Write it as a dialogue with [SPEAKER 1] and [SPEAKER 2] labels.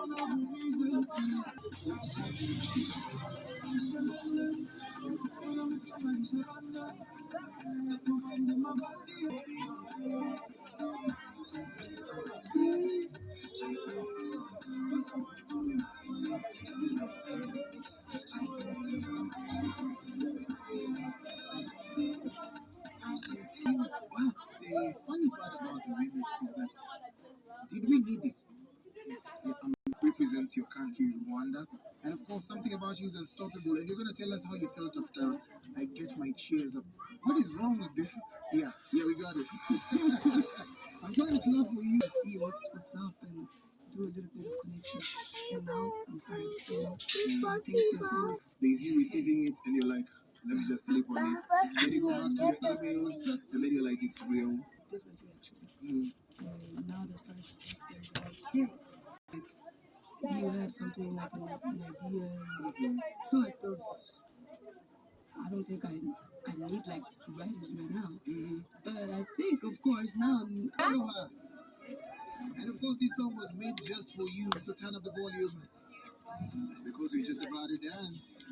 [SPEAKER 1] But the funny part about the remix is that did we need it? Represents your country, Rwanda, and of course, something about you is unstoppable. And you're gonna tell us how you felt after I get my cheers up. What is wrong with this? Yeah, we got it. I'm trying to clap for you.
[SPEAKER 2] See what's up and do a little bit of connection. And now I'm sorry, So I think
[SPEAKER 1] there's you receiving it, and you're like, let me just sleep on it. Then you go back to your emails, and then you're like, it's real.
[SPEAKER 2] Differently actually. And now the price is up there. Like, hey, do you have something like an idea? So like those, I don't think I need like writers right now. But I think, of course, now
[SPEAKER 1] Aloha. And of course, this song was made just for you, so turn up the volume because we're just about to dance.